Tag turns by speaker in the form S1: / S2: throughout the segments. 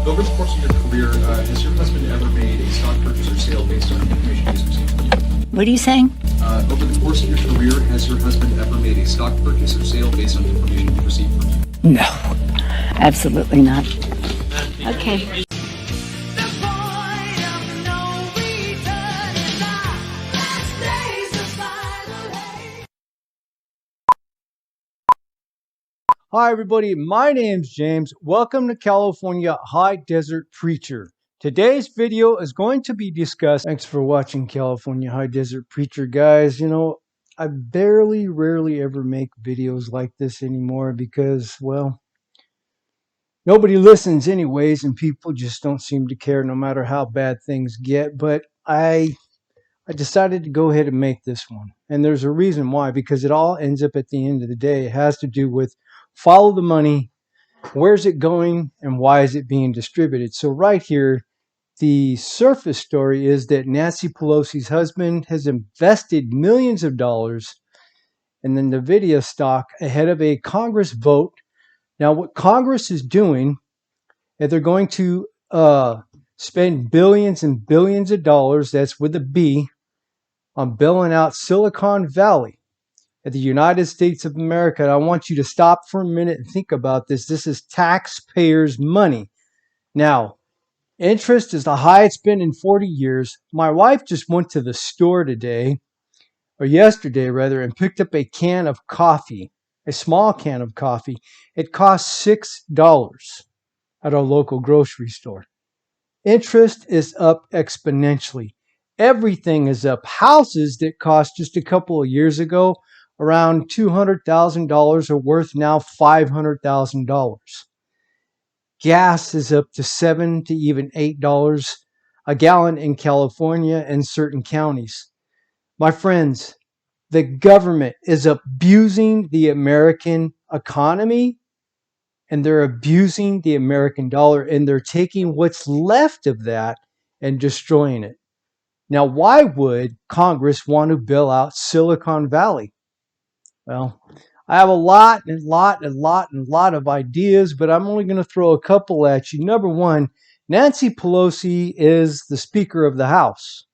S1: Over the course of your career, has your husband ever made a stock purchase or sale based on information he's received from you?
S2: What are you saying?
S1: Over the course of your career, has your husband ever made a stock purchase or sale based on information he received from you?
S2: No, absolutely not. Okay.
S3: Hi everybody, my name's James. Welcome to California High Desert Preacher. Today's video is going to be discussed. Thanks for watching California High Desert Preacher, guys. You know, I rarely ever make videos like this anymore because, well, nobody listens anyways and people just don't seem to care no matter how bad things get. But I decided to go ahead and make this one. And there's a reason why, because it all ends up at the end of the day. It has to do with follow the money, where's it going, and why is it being distributed. So right here, the surface story is that Nancy Pelosi's husband has invested millions of dollars in the Nvidia stock ahead of a Congress vote. Now, what Congress is doing is they're going to spend billions and billions of dollars, that's with a B, on bailing out Silicon Valley at the United States of America. And I want you to stop for a minute and think about this. This is taxpayers' money. Now, interest is the highest it's been in 40 years. My wife just went to the store today, or yesterday rather, and picked up a can of coffee, a small can of coffee. It costs $6 at our local grocery store. Interest is up exponentially. Everything is up. Houses that cost just a couple of years ago around $200,000 are worth now $500,000. Gas is up to $7 to even $8 a gallon in California and certain counties. My friends, the government is abusing the American economy, and they're abusing the American dollar, and they're taking what's left of that and destroying it. Now, why would Congress want to bail out Silicon Valley? Well, I have a lot of ideas, but I'm only going to throw a couple at you. Number one, Nancy Pelosi is the Speaker of the House.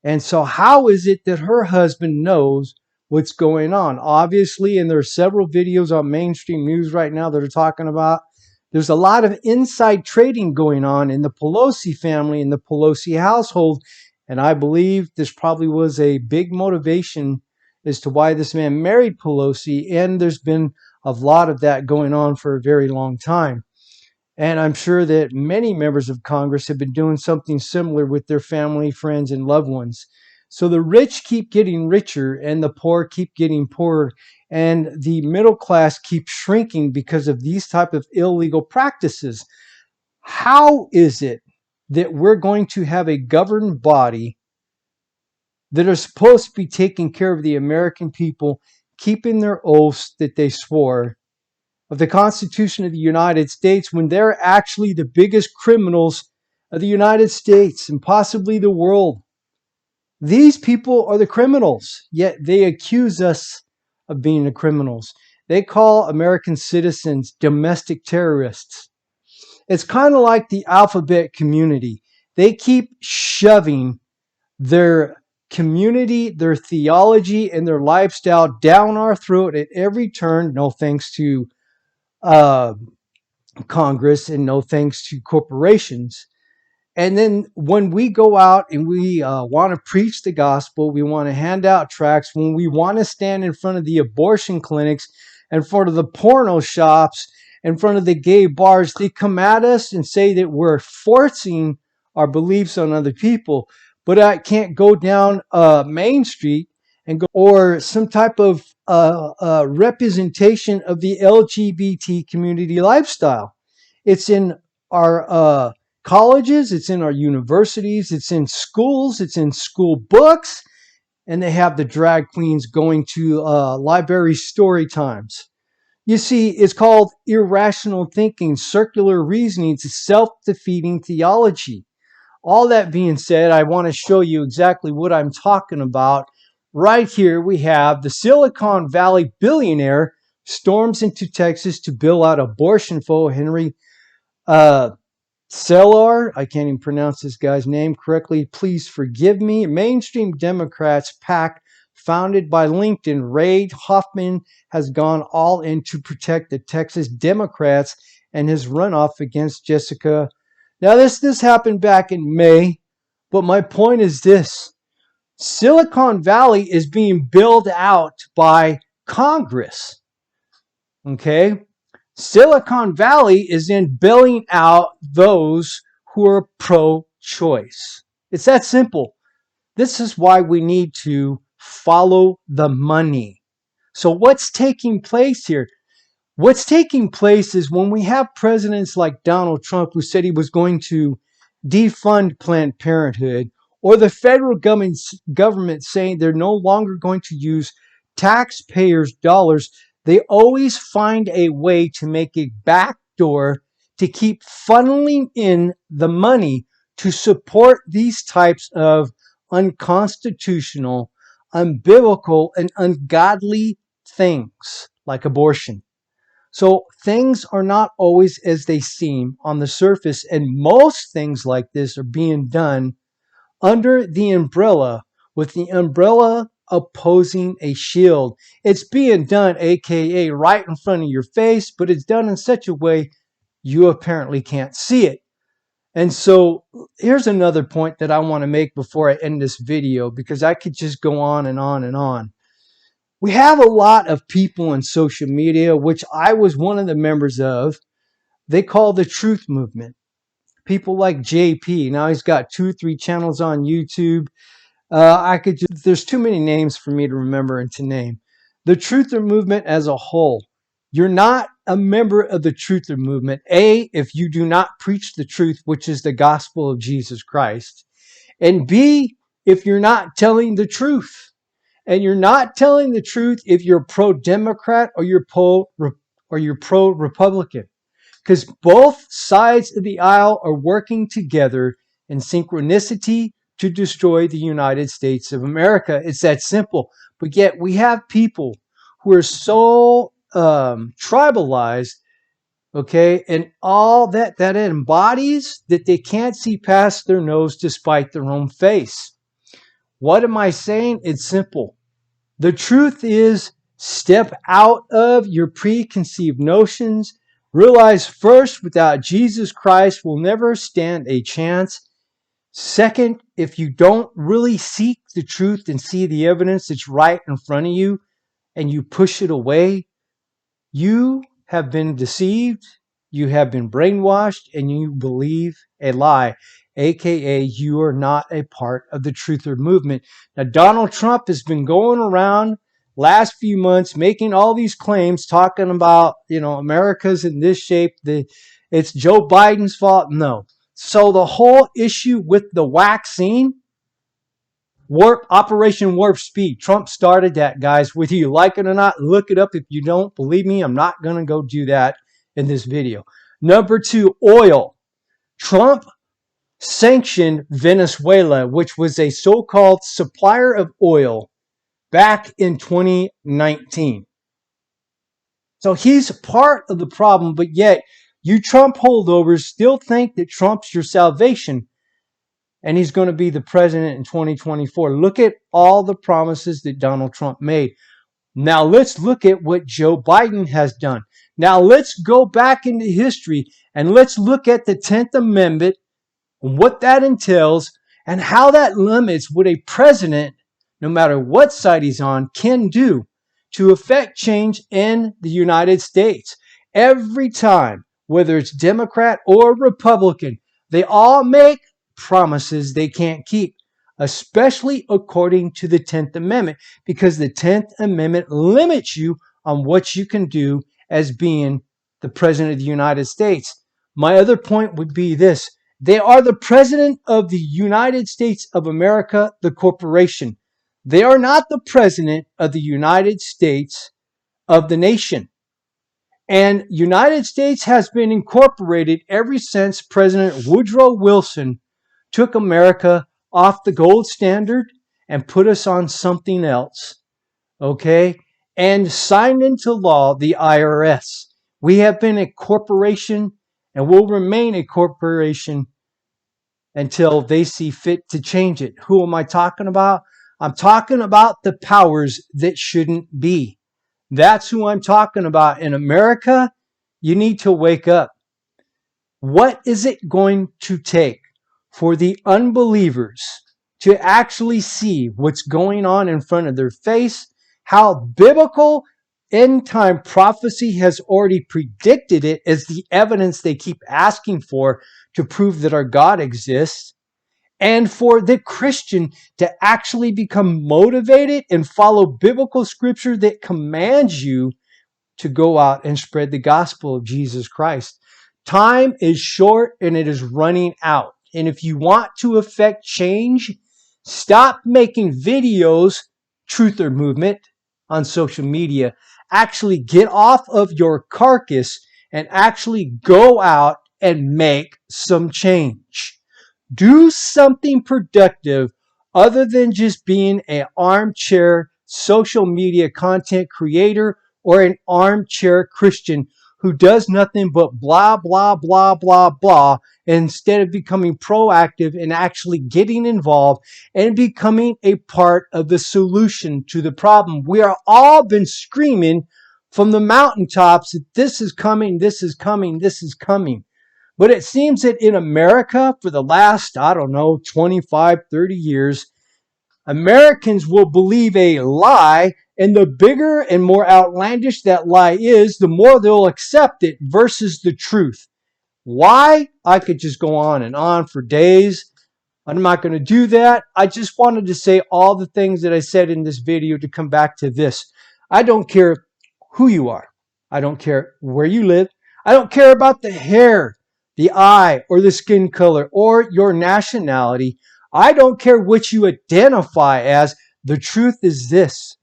S3: And so how is it that her husband knows what's going on? Obviously, and there are several videos on mainstream news right now that are talking about there's a lot of inside trading going on in the Pelosi family, in the Pelosi household. And I believe this probably was a big motivation as to why this man married Pelosi, and there's been a lot of that going on for a very long time. And I'm sure that many members of Congress have been doing something similar with their family, friends, and loved ones. So the rich keep getting richer and the poor keep getting poorer, and the middle class keeps shrinking because of these type of illegal practices. How is it that we're going to have a governed body that are supposed to be taking care of the American people, keeping their oaths that they swore of the Constitution of the United States, when they're actually the biggest criminals of the United States and possibly the world? These people are the criminals, yet they accuse us of being the criminals. They call American citizens domestic terrorists. It's kind of like the alphabet community. They keep shoving their community, their theology, and their lifestyle down our throat at every turn. No thanks to Congress and no thanks to corporations. And then when we go out and we want to preach the gospel, we want to hand out tracts, when we want to stand in front of the abortion clinics, in front of the porno shops, in front of the gay bars, they come at us and say that we're forcing our beliefs on other people. But I can't go down Main Street and go, or some type of representation of the LGBT community lifestyle. It's in our colleges, it's in our universities, it's in schools, it's in school books, and they have the drag queens going to library story times. You see, it's called irrational thinking, circular reasoning, it's self-defeating theology. All that being said, I want to show you exactly what I'm talking about. Right here we have the Silicon Valley billionaire storms into Texas to bill out abortion foe Henry Cellar, I can't even pronounce this guy's name correctly. Please forgive me. Mainstream Democrats PAC, founded by LinkedIn, Ray Hoffman, has gone all in to protect the Texas Democrats and his runoff against Jessica. Now, this happened back in May, but my point is this. Silicon Valley is being built out by Congress. Okay? Silicon Valley is in bailing out those who are pro-choice. It's that simple. This is why we need to follow the money. So what's taking place here? What's taking place is when we have presidents like Donald Trump, who said he was going to defund Planned Parenthood, or the federal government saying they're no longer going to use taxpayers' dollars, they always find a way to make a backdoor to keep funneling in the money to support these types of unconstitutional, unbiblical, and ungodly things like abortion. So things are not always as they seem on the surface, and most things like this are being done under the umbrella, with the umbrella opposing a shield. It's being done, aka right in front of your face, but it's done in such a way you apparently can't see it. And so here's another point that I want to make before I end this video, because I could just go on and on and on. We have a lot of people in social media, which I was one of the members of. They call the truth movement. People like JP. Now he's got 2 or 3 channels on YouTube. There's too many names for me to remember and to name. The truther movement as a whole. You're not a member of the truther movement. A, if you do not preach the truth, which is the gospel of Jesus Christ. And B, if you're not telling the truth. And you're not telling the truth if you're pro-Democrat or you're pro-Republican. Because both sides of the aisle are working together in synchronicity to destroy the United States of America. It's that simple. But yet we have people who are so tribalized, okay, and all that embodies that they can't see past their nose despite their own face. What am I saying? It's simple. The truth is, step out of your preconceived notions. Realize first, without Jesus Christ, we'll never stand a chance. Second, if you don't really seek the truth and see the evidence that's right in front of you and you push it away, you have been deceived, you have been brainwashed, and you believe a lie, aka you are not a part of the truther movement. Now, Donald Trump has been going around last few months making all these claims, talking about, America's in this shape, it's Joe Biden's fault. No. So the whole issue with the vaccine, Operation Warp Speed. Trump started that, guys. Whether you like it or not, look it up. If you don't believe me, I'm not going to go do that in this video. Number 2, oil. Trump sanctioned Venezuela, which was a so-called supplier of oil back in 2019. So he's part of the problem, but yet you Trump holdovers still think that Trump's your salvation and he's going to be the president in 2024. Look at all the promises that Donald Trump made. Now let's look at what Joe Biden has done. Now let's go back into history and let's look at the 10th Amendment and what that entails and how that limits what a president, no matter what side he's on, can do to affect change in the United States. Every time, whether it's Democrat or Republican, they all make promises they can't keep, especially according to the 10th Amendment, because the 10th Amendment limits you on what you can do as being the president of the United States. My other point would be this. They are the president of the United States of America, the corporation. They are not the president of the United States of the nation. And United States has been incorporated ever since President Woodrow Wilson took America off the gold standard and put us on something else, okay? And signed into law the IRS. We have been a corporation and will remain a corporation until they see fit to change it. Who am I talking about? I'm talking about the powers that shouldn't be. That's who I'm talking about. In America, you need to wake up. What is it going to take for the unbelievers to actually see what's going on in front of their face, how biblical end time prophecy has already predicted it as the evidence they keep asking for to prove that our God exists, and for the Christian to actually become motivated and follow biblical scripture that commands you to go out and spread the gospel of Jesus Christ. Time is short and it is running out. And if you want to affect change, stop making videos, truth or movement, on social media. Actually get off of your carcass and actually go out and make some change. Do something productive other than just being an armchair social media content creator or an armchair Christian who does nothing but blah, blah, blah, blah, blah, instead of becoming proactive and actually getting involved and becoming a part of the solution to the problem. We are all been screaming from the mountaintops that this is coming, this is coming, this is coming. But it seems that in America, for the last, 25, 30 years, Americans will believe a lie, and the bigger and more outlandish that lie is, the more they'll accept it versus the truth. Why? I could just go on and on for days. I'm not going to do that. I just wanted to say all the things that I said in this video to come back to this. I don't care who you are. I don't care where you live. I don't care about the hair, the eye, or the skin color, or your nationality. I don't care what you identify as. The truth is this.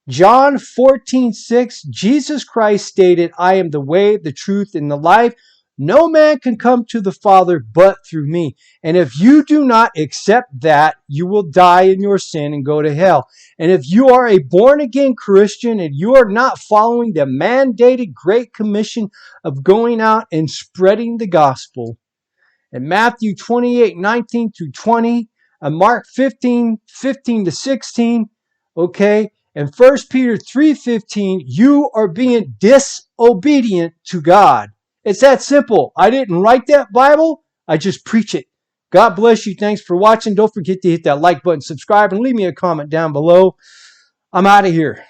S3: John 14:6, Jesus Christ stated, I am the way, the truth, and the life. No man can come to the Father but through me. And if you do not accept that, you will die in your sin and go to hell. And if you are a born-again Christian and you are not following the mandated Great Commission of going out and spreading the gospel, in Matthew 28:19 through 20, and Mark 15:15 to 16, okay, and 1 Peter 3:15, you are being disobedient to God. It's that simple. I didn't write that Bible. I just preach it. God bless you. Thanks for watching. Don't forget to hit that like button, subscribe, and leave me a comment down below. I'm out of here.